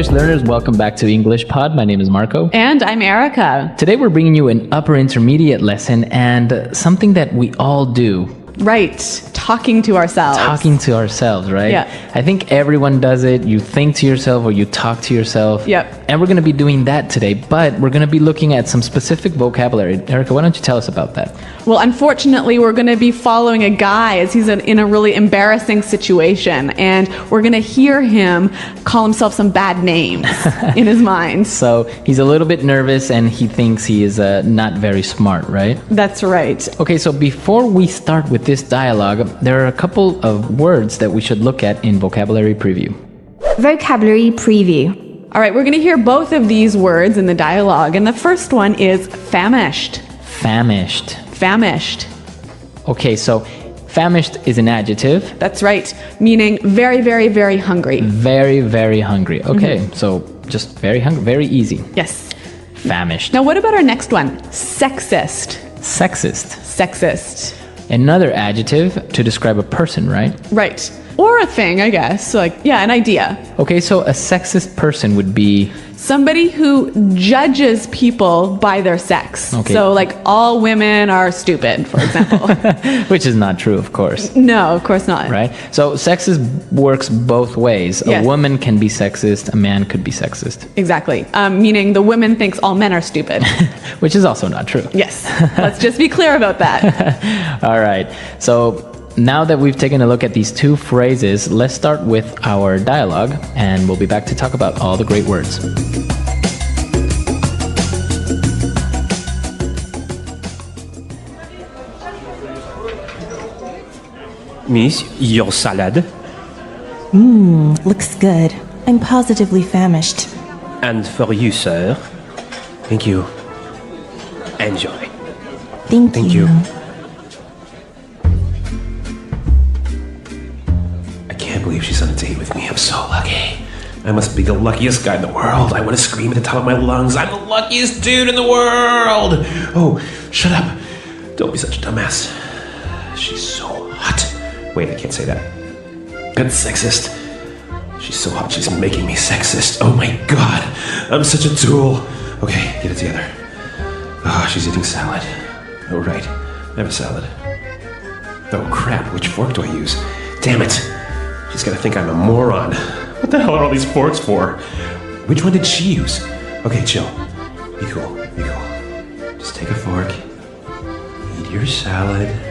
English learners, welcome back to English Pod. My name is Marco. And I'm Erica. Today we're bringing you an upper intermediate lesson and something that we all do. Right. Talking to ourselves. Talking to ourselves, right? Yeah. I think everyone does it. You think to yourself or you talk to yourself. Yep. And we're going to be doing that today, but we're going to be looking at some specific vocabulary. Erica, why don't you tell us about that? Well, unfortunately, we're going to be following a guy as he's in a really embarrassing situation, and we're going to hear him call himself some bad names in his mind. So he's a little bit nervous and he thinks he is not very smart, right? That's right. Okay, so before we start with this dialogue, there are a couple of words that we should look at in vocabulary preview. Vocabulary preview. All right, we're going to hear both of these words in the dialogue, and the first one is famished. Famished. Famished. Okay, so famished is an adjective. That's right, meaning very, very, very hungry. Very, very hungry. Okay, so just very hungry, very easy. Yes. Famished. Now, what about our next one? Sexist. Sexist. Sexist. Another adjective to describe a person, right? Right. Or a thing, I guess. An idea. Okay, so a sexist person would be... Somebody who judges people by their sex. Okay. So, all women are stupid, for example. Which is not true, of course. No, of course not. Right? So sexist works both ways. Yes. A woman can be sexist, a man could be sexist. Exactly. Meaning the woman thinks all men are stupid. Which is also not true. Yes. Let's just be clear about that. All right. So now that we've taken a look at these two phrases, let's start with our dialogue, and we'll be back to talk about all the great words. Miss, your salad. Looks good. I'm positively famished. And for you, sir. Thank you. Enjoy. Thank you. I can't believe she's on a date with me. I'm so lucky. I must be the luckiest guy in the world. I want to scream at the top of my lungs. I'm the luckiest dude in the world. Oh, shut up. Don't be such a dumbass. She's so hot. Wait, I can't say that. That's sexist. She's so hot, she's making me sexist. Oh my god. I'm such a tool. Okay, get it together. Oh, she's eating salad. Oh, right. I have a salad. Oh, crap. Which fork do I use? Damn it. She's gonna think I'm a moron. What the hell are all these forks for? Which one did she use? Okay, chill. Be cool. Be cool. Just take a fork. Eat your salad.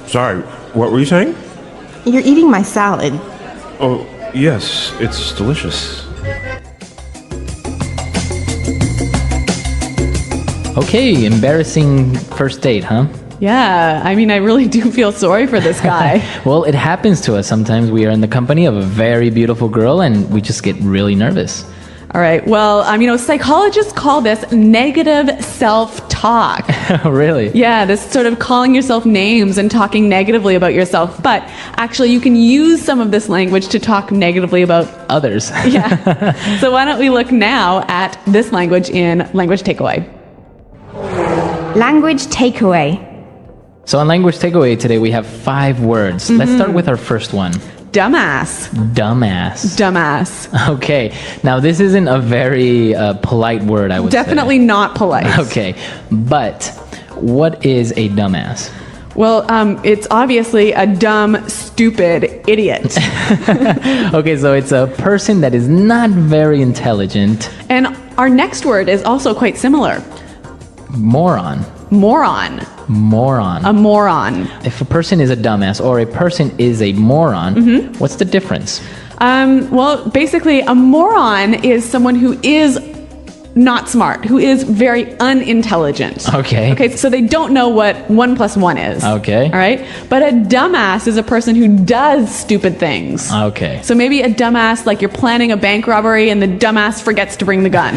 Sorry, what were you saying? You're eating my salad. Oh, yes, it's delicious. Okay, embarrassing first date, huh? Yeah, I really do feel sorry for this guy. Well, it happens to us sometimes. We are in the company of a very beautiful girl and we just get really nervous. All right, well, psychologists call this negative self-talk. Really? Yeah, this sort of calling yourself names and talking negatively about yourself. But actually, you can use some of this language to talk negatively about Others. Yeah. So why don't we look now at this language in Language Takeaway. Language takeaway. So on Language Takeaway today, we have 5 words. Let's start with our first one. Dumbass. Dumbass. Dumbass. Okay. Now, this isn't a very polite word, I would Definitely say. not polite. Okay. But what is a dumbass? Well, it's obviously a dumb, stupid idiot. Okay, so it's a person that is not very intelligent. And our next word is also quite similar. Moron. Moron. Moron. A moron. If a person is a dumbass or a person is a moron, what's the difference? Well, basically, a moron is someone who is not smart, who is very unintelligent. Okay. Okay, so they don't know what 1 + 1 is. Okay. All right? But a dumbass is a person who does stupid things. Okay. So maybe a dumbass, like you're planning a bank robbery and the dumbass forgets to bring the gun.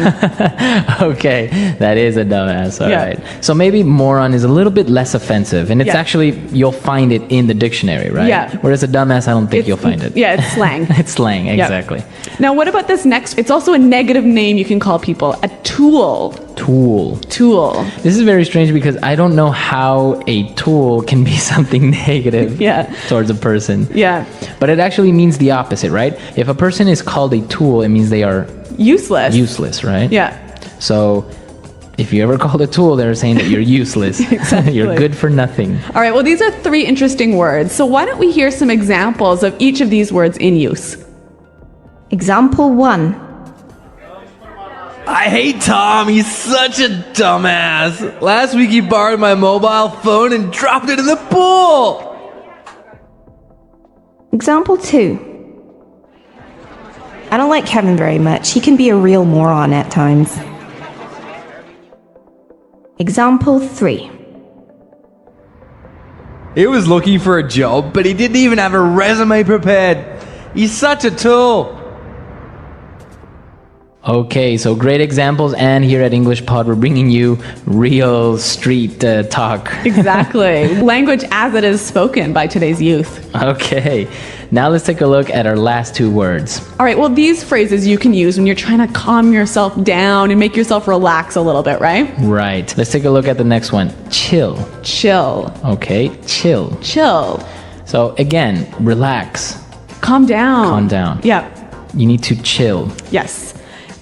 Okay, that is a dumbass. All Yeah. right. So maybe moron is a little bit less offensive, and it's Yeah. actually, you'll find it in the dictionary, right? Yeah. Whereas a dumbass, I don't think you'll find it. Yeah, it's slang. It's slang, exactly. Now, what about this next? It's also a negative name you can call people. A tool. Tool. Tool. This is very strange because I don't know how a tool can be something negative Yeah. towards a person. Yeah. But it actually means the opposite, right? If a person is called a tool, it means they are Useless. useless, right? Yeah. So if you ever called a tool, they're saying that you're useless. Exactly. You're good for nothing. All right, well, these are 3 interesting words. So why don't we hear some examples of each of these words in use? Example 1. I hate Tom. He's such a dumbass. Last week he borrowed my mobile phone and dropped it in the pool. Example 2. I don't like Kevin very much. He can be a real moron at times. Example 3. He was looking for a job, but he didn't even have a resume prepared. He's such a tool. Okay, so great examples, and here at English Pod, we're bringing you real street talk. Exactly. Language as it is spoken by today's youth. Okay, now let's take a look at our last 2 words. All right, well, these phrases you can use when you're trying to calm yourself down and make yourself relax a little bit, right? Right, let's take a look at the next one. Chill. Chill. Okay, chill. Chill. So again, relax. Calm down. Calm down. Yeah. You need to chill. Yes.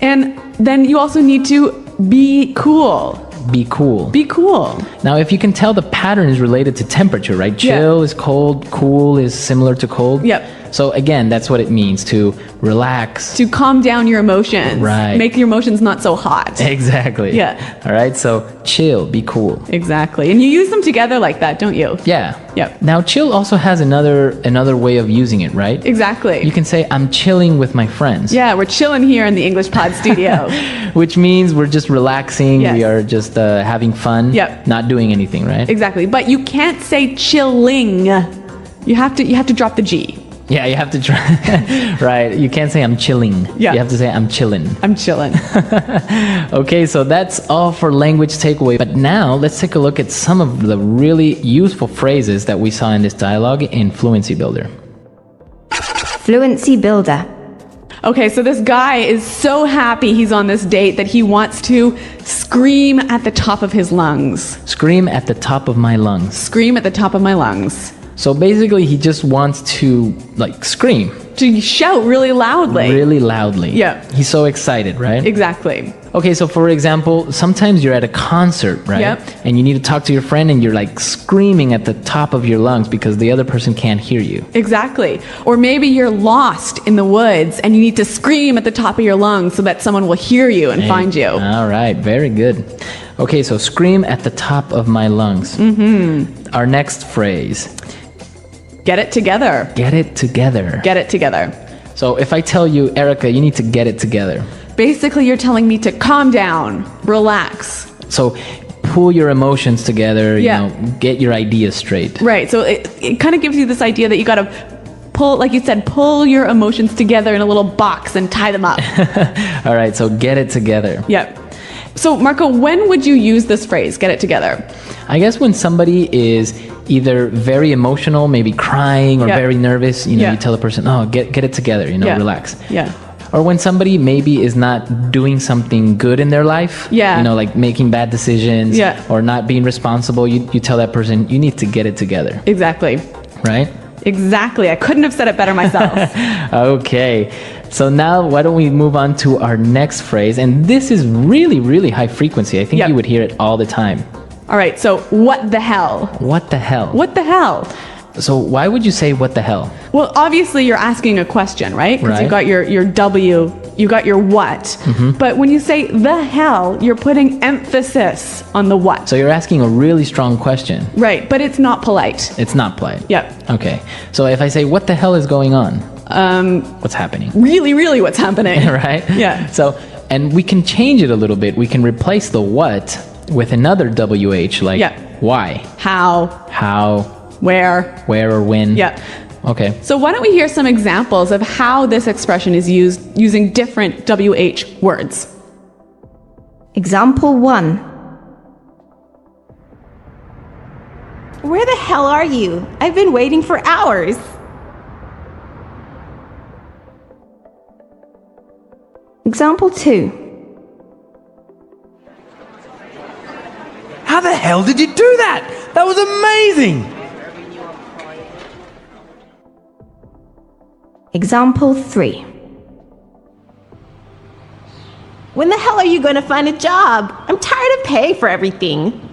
And then you also need to be cool. Be cool. Be cool. Now, if you can tell, the pattern is related to temperature, right? Chill is cold, cool is similar to cold. Yep. So again, that's what it means, to relax. To calm down your emotions. Right. Make your emotions not so hot. Exactly. Yeah. All right, so chill, be cool. Exactly. And you use them together like that, don't you? Yeah. Yep. Now, chill also has another way of using it, right? Exactly. You can say, I'm chilling with my friends. Yeah, we're chilling here in the English Pod studio. Which means we're just relaxing, Yes. we are just having fun, Yep. not doing anything, right? Exactly. But you can't say chilling. You have to drop the G. Yeah, you have to try. Right, you can't say I'm chilling. Yeah. You have to say I'm chilling. I'm chilling. Okay, so that's all for language takeaway. But now let's take a look at some of the really useful phrases that we saw in this dialogue in Fluency Builder. Fluency Builder. Okay, so this guy is so happy he's on this date that he wants to scream at the top of his lungs. Scream at the top of my lungs. Scream at the top of my lungs. So basically, he just wants to scream To shout really loudly. really loudly. Yeah. He's so excited, right? Exactly. Okay, so for example, sometimes you're at a concert, right? Yep. And you need to talk to your friend and you're screaming at the top of your lungs because the other person can't hear you. Exactly. Or maybe you're lost in the woods and you need to scream at the top of your lungs so that someone will hear you and find you. All right, very good. Okay, so scream at the top of my lungs. Mm-hmm. Our next phrase. Get it together. Get it together. Get it together. So if I tell you, Erica, you need to get it together. Basically, you're telling me to calm down, relax. So pull your emotions together, Yeah. get your ideas straight. Right. So it kind of gives you this idea that you got to pull, like you said, pull your emotions together in a little box and tie them up. All right, so get it together. Yep. So, Marco, when would you use this phrase, get it together? I guess when somebody is either very emotional, maybe crying or Yeah. very nervous, Yeah. you tell the person, oh, get it together, Yeah. relax. Yeah. Or when somebody maybe is not doing something good in their life, Yeah. like making bad decisions Yeah. or not being responsible, you tell that person, you need to get it together, Exactly. right? Exactly. I couldn't have said it better myself. Okay, so now why don't we move on to our next phrase? And this is really, really high frequency. I think Yep. you would hear it all the time. All right. So, what the hell? What the hell? What the hell? So why would you say what the hell? Well, obviously you're asking a question, right? Because Right. you got your W, you got your what. But when you say the hell, you're putting emphasis on the what. So you're asking a really strong question. Right, but it's not polite. It's not polite. Yep. Okay. So if I say, what the hell is going on? What's happening? Really, really what's happening. Right? Yeah. So, and we can change it a little bit. We can replace the what with another WH, like Yeah. why, How, how, where. where, or when. Yeah. Okay. So why don't we hear some examples of how this expression is used using different WH words? Example 1. Where the hell are you? I've been waiting for hours. Example 2. hell did you do that? That was amazing! Example 3. When the hell are you going to find a job? I'm tired of paying for everything.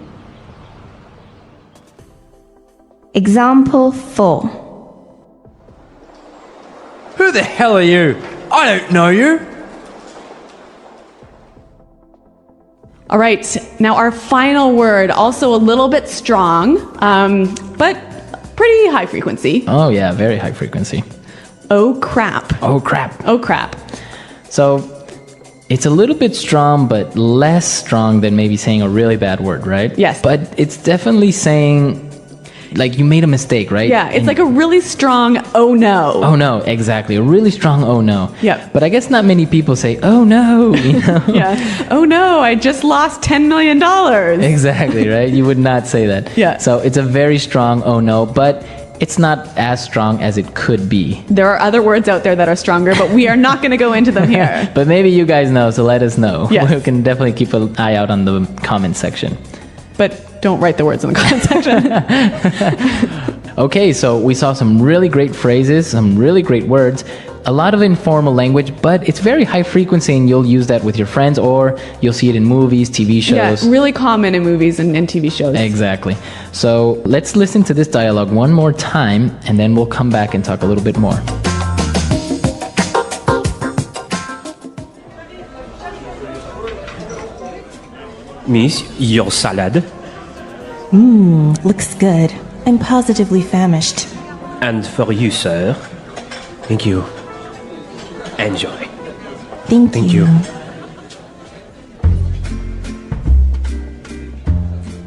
Example 4. Who the hell are you? I don't know you. All right, now our final word, also a little bit strong, but pretty high frequency. Oh, yeah, very high frequency. Oh crap. Oh, crap. Oh crap. So it's a little bit strong, but less strong than maybe saying a really bad word, right? Yes. But it's definitely saying, like, you made a mistake, right? Yeah, it's And- like a really strong oh no. Oh no, exactly. A really strong oh no. Yeah. But I guess not many people say, oh no, you know? Yeah. Oh no, I just lost $10 million. Exactly, right? You would not say that. Yeah. So it's a very strong oh no, but it's not as strong as it could be. There are other words out there that are stronger, but we are not going to go into them here. But maybe you guys know, so let us know. Yes. We can definitely keep an eye out on the comment section. But don't write the words in the comment section. Okay, so we saw some really great phrases, some really great words, a lot of informal language, but it's very high frequency and you'll use that with your friends or you'll see it in movies, TV shows. Yeah, really common in movies and TV shows. Exactly. So let's listen to this dialogue one more time and then we'll come back and talk a little bit more. Miss, your salad. Looks good. I'm positively famished. And for you, sir. Thank you. Enjoy. Thank you.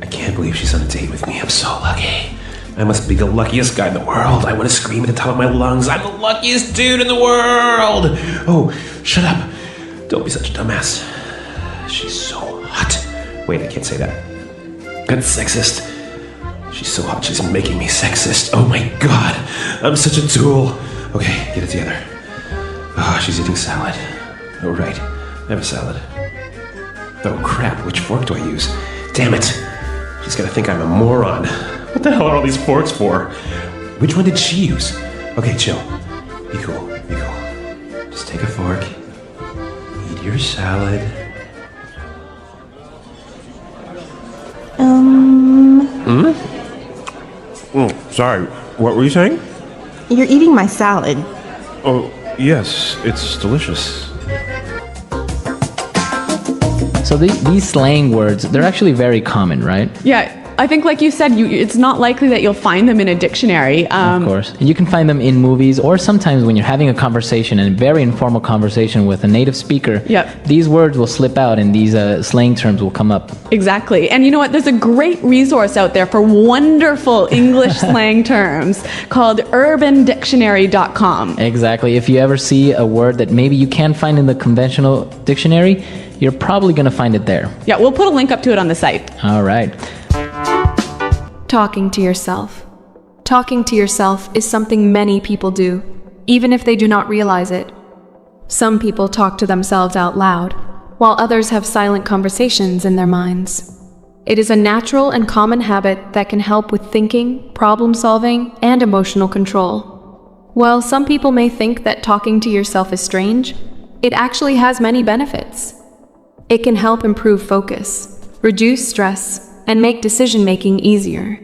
I can't believe she's on a date with me. I'm so lucky. I must be the luckiest guy in the world. I want to scream at the top of my lungs. I'm the luckiest dude in the world. Oh, shut up. Don't be such a dumbass. She's so hot. Wait, I can't say that. That's sexist. She's so hot, she's making me sexist. Oh my god. I'm such a tool. Okay, get it together. Oh, she's eating salad. Oh, right. I have a salad. Oh, crap. Which fork do I use? Damn it. She's gonna think I'm a moron. What the hell are all these forks for? Which one did she use? Okay, chill. Be cool. Be cool. Just take a fork. Eat your salad. Sorry, what were you saying? You're eating my salad. Oh, yes, it's delicious. So these slang words, they're actually very common, right? Yeah, I think like you said, it's not likely that you'll find them in a dictionary. Of course. You can find them in movies or sometimes when you're having a conversation, a very informal conversation with a native speaker. Yep. These words will slip out and these slang terms will come up. Exactly. And you know what? There's a great resource out there for wonderful English slang terms called urbandictionary.com. Exactly. If you ever see a word that maybe you can't find in the conventional dictionary, you're probably going to find it there. Yeah, we'll put a link up to it on the site. All right. Talking to yourself. Talking to yourself is something many people do, even if they do not realize it. Some people talk to themselves out loud, while others have silent conversations in their minds. It is a natural and common habit that can help with thinking, problem solving, and emotional control. While some people may think that talking to yourself is strange, it actually has many benefits. It can help improve focus, reduce stress, and make decision-making easier.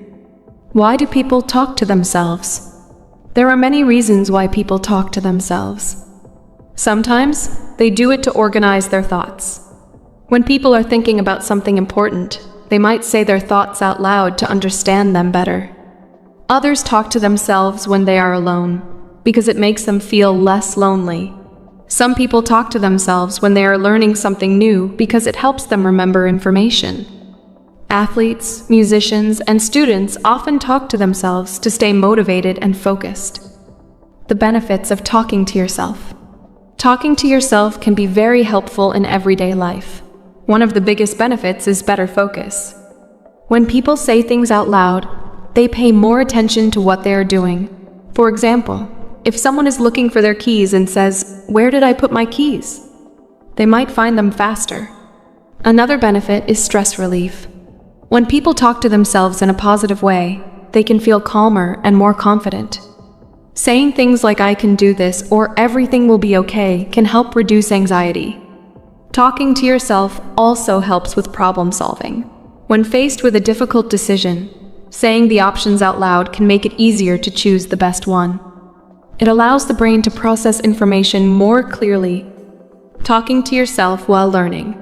Why do people talk to themselves? There are many reasons why people talk to themselves. Sometimes, they do it to organize their thoughts. When people are thinking about something important, they might say their thoughts out loud to understand them better. Others talk to themselves when they are alone, because it makes them feel less lonely. Some people talk to themselves when they are learning something new because it helps them remember information. Athletes, musicians, and students often talk to themselves to stay motivated and focused. The benefits of talking to yourself. Talking to yourself can be very helpful in everyday life. One of the biggest benefits is better focus. When people say things out loud, they pay more attention to what they are doing. For example, if someone is looking for their keys and says, "Where did I put my keys?" they might find them faster. Another benefit is stress relief. When people talk to themselves in a positive way, they can feel calmer and more confident. Saying things like "I can do this" or "everything will be okay" can help reduce anxiety. Talking to yourself also helps with problem solving. When faced with a difficult decision, saying the options out loud can make it easier to choose the best one. It allows the brain to process information more clearly. Talking to yourself while learning.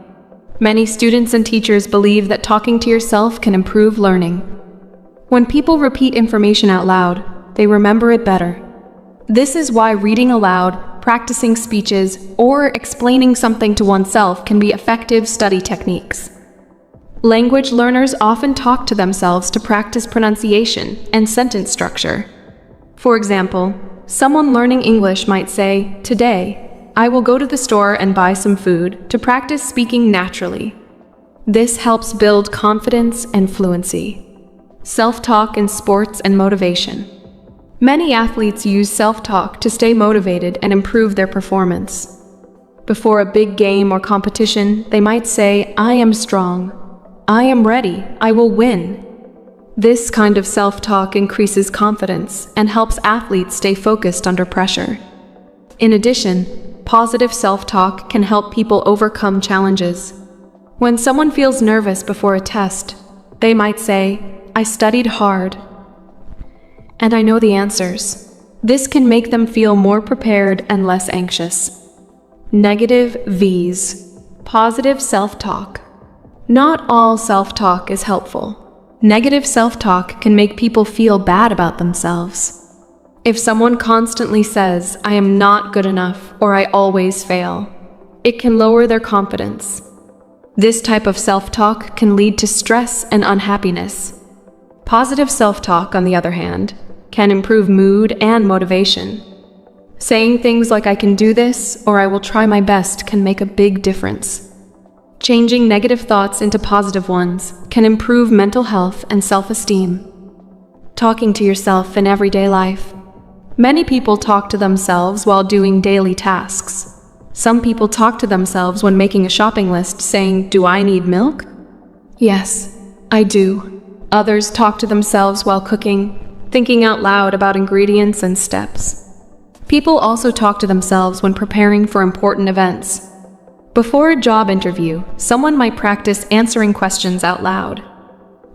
Many students and teachers believe that talking to yourself can improve learning. When people repeat information out loud, they remember it better. This is why reading aloud, practicing speeches, or explaining something to oneself can be effective study techniques. Language learners often talk to themselves to practice pronunciation and sentence structure. For example, someone learning English might say, "Today, I will go to the store and buy some food," to practice speaking naturally. This helps build confidence and fluency. Self-talk in sports and motivation. Many athletes use self-talk to stay motivated and improve their performance. Before a big game or competition, they might say, "I am strong. I am ready. I will win." This kind of self-talk increases confidence and helps athletes stay focused under pressure. In addition, positive self-talk can help people overcome challenges. When someone feels nervous before a test, they might say, "I studied hard, and I know the answers." This can make them feel more prepared and less anxious. Negative V's. Positive self-talk. Not all self-talk is helpful. Negative self-talk can make people feel bad about themselves. If someone constantly says, "I am not good enough," or "I always fail," it can lower their confidence. This type of self-talk can lead to stress and unhappiness. Positive self-talk, on the other hand, can improve mood and motivation. Saying things like "I can do this" or "I will try my best" can make a big difference. Changing negative thoughts into positive ones can improve mental health and self-esteem. Talking to yourself in everyday life. Many people talk to themselves while doing daily tasks. Some people talk to themselves when making a shopping list, saying, "Do I need milk?" "Yes, I do." Others talk to themselves while cooking, thinking out loud about ingredients and steps. People also talk to themselves when preparing for important events. Before a job interview, someone might practice answering questions out loud.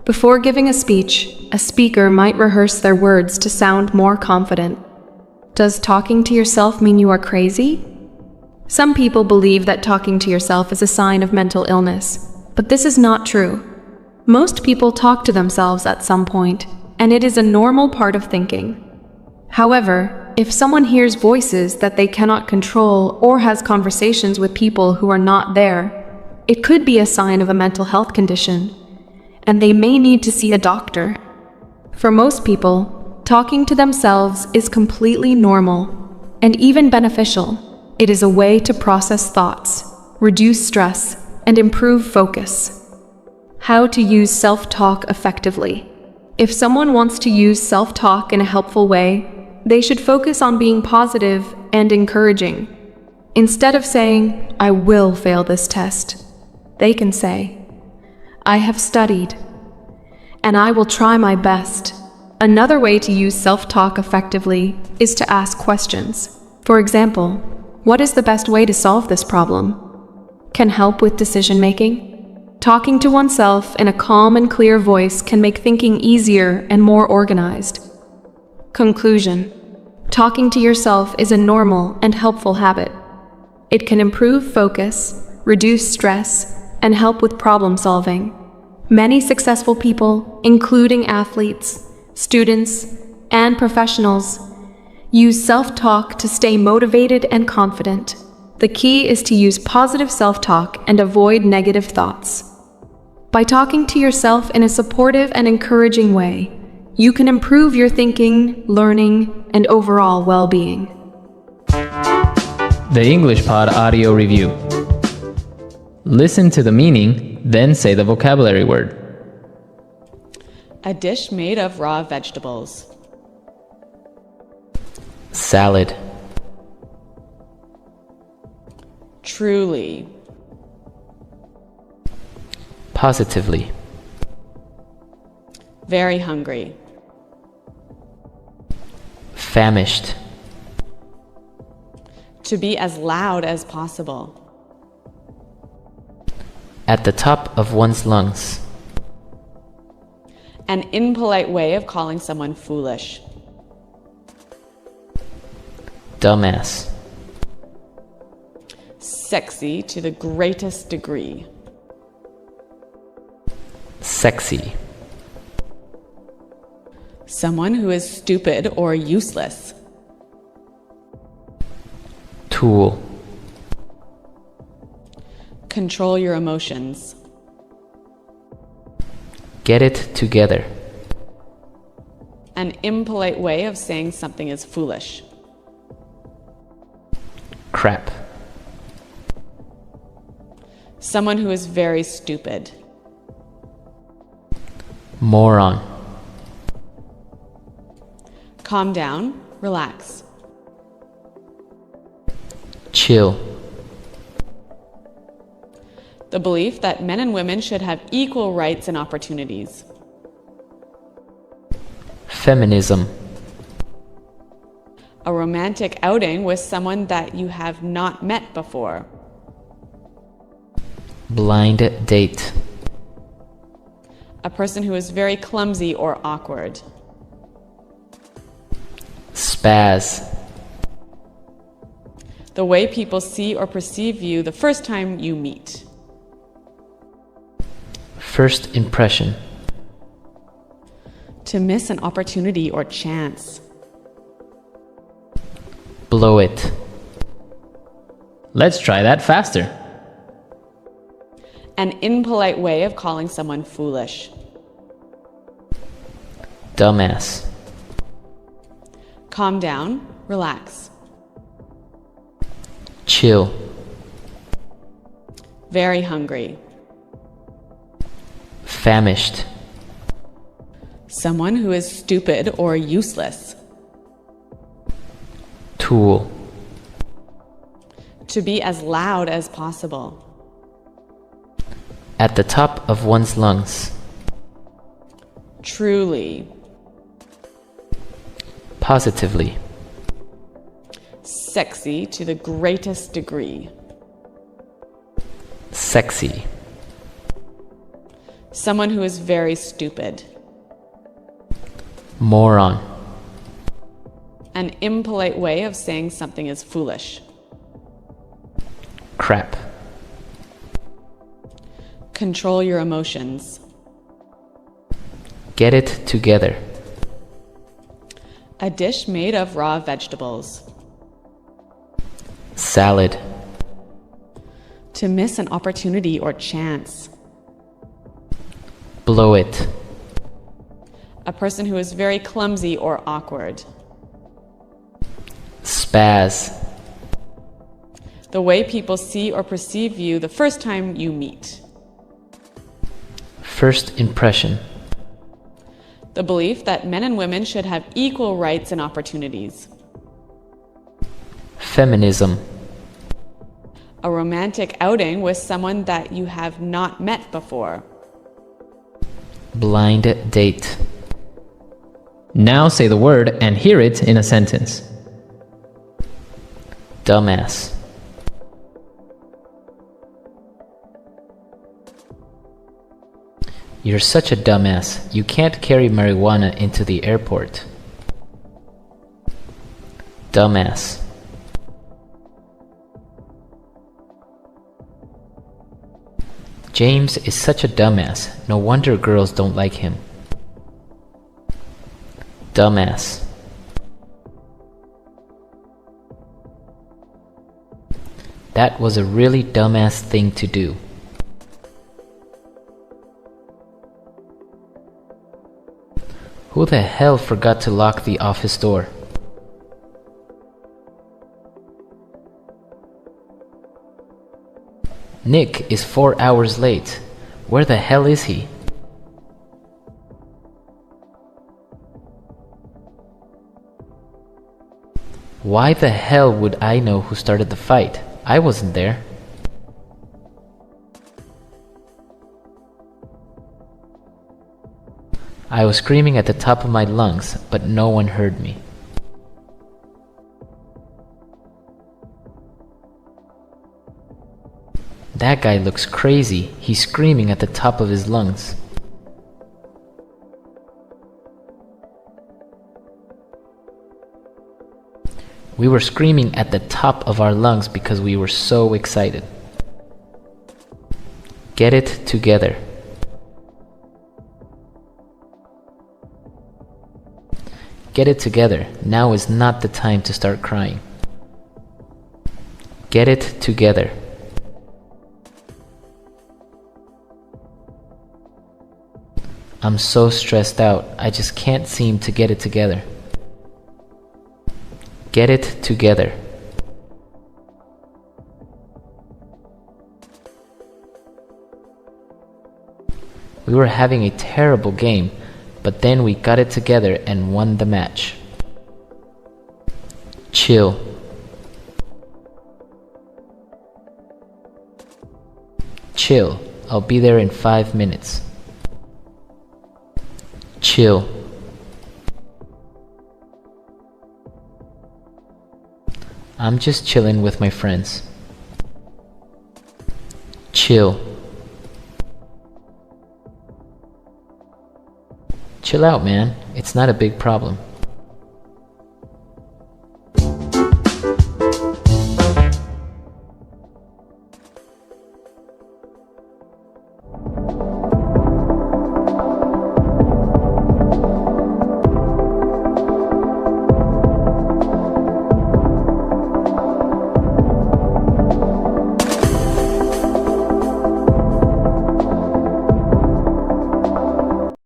Before giving a speech, a speaker might rehearse their words to sound more confident. Does talking to yourself mean you are crazy? Some people believe that talking to yourself is a sign of mental illness, but this is not true. Most people talk to themselves at some point, and it is a normal part of thinking. However, if someone hears voices that they cannot control or has conversations with people who are not there, it could be a sign of a mental health condition, and they may need to see a doctor. For most people, talking to themselves is completely normal and even beneficial. It is a way to process thoughts, reduce stress, and improve focus. How to use self-talk effectively. If someone wants to use self-talk in a helpful way, they should focus on being positive and encouraging. Instead of saying, "I will fail this test," they can say, "I have studied, and I will try my best." Another way to use self-talk effectively is to ask questions. For example, what is the best way to solve this problem? Can help with decision-making? Talking to oneself in a calm and clear voice can make thinking easier and more organized. Conclusion. Talking to yourself is a normal and helpful habit. It can improve focus, reduce stress, and help with problem solving. Many successful people, including athletes, students, and professionals, use self-talk to stay motivated and confident. The key is to use positive self-talk and avoid negative thoughts. By talking to yourself in a supportive and encouraging way, you can improve your thinking, learning, and overall well-being. The English Pod Audio Review. Listen to the meaning, then say the vocabulary word. A dish made of raw vegetables. Salad. Truly. Positively. Very hungry. Famished. To be as loud as possible. At the top of one's lungs. An impolite way of calling someone foolish. Dumbass. Sexy to the greatest degree. Sexy. Someone who is stupid or useless. Tool. Control your emotions. Get it together. An impolite way of saying something is foolish. Crap. Someone who is very stupid. Moron. Calm down, relax. Chill. The belief that men and women should have equal rights and opportunities. Feminism. A romantic outing with someone that you have not met before. Blind date. A person who is very clumsy or awkward. Spaz. The way people see or perceive you the first time you meet. First impression. To miss an opportunity or chance. Blow it. Let's try that faster. An impolite way of calling someone foolish. Dumbass. Calm down, relax. Chill. Very hungry. Famished. Someone who is stupid or useless. Tool. To be as loud as possible. At the top of one's lungs. Truly. Positively. Sexy to the greatest degree. Sexy. Someone who is very stupid. Moron. An impolite way of saying something is foolish. Crap. Control your emotions. Get it together. A dish made of raw vegetables. Salad. To miss an opportunity or chance. Blow it. A person who is very clumsy or awkward. Spaz. The way people see or perceive you the first time you meet. First impression. The belief that men and women should have equal rights and opportunities. Feminism. A romantic outing with someone that you have not met before. Blind date. Now say the word and hear it in a sentence. Dumbass. You're such a dumbass. You can't carry marijuana into the airport. Dumbass. James is such a dumbass. No wonder girls don't like him. Dumbass. That was a really dumbass thing to do. Who the hell forgot to lock the office door? Nick is 4 hours late. Where the hell is he? Why the hell would I know who started the fight? I wasn't there. I was screaming at the top of my lungs, but no one heard me. That guy looks crazy. He's screaming at the top of his lungs. We were screaming at the top of our lungs because we were so excited. Get it together. Get it together. Now is not the time to start crying. Get it together. I'm so stressed out. I just can't seem to get it together. Get it together. We were having a terrible game, but then we got it together and won the match. Chill. Chill. I'll be there in 5 minutes. Chill. I'm just chilling with my friends. Chill. Chill out, man. It's not a big problem.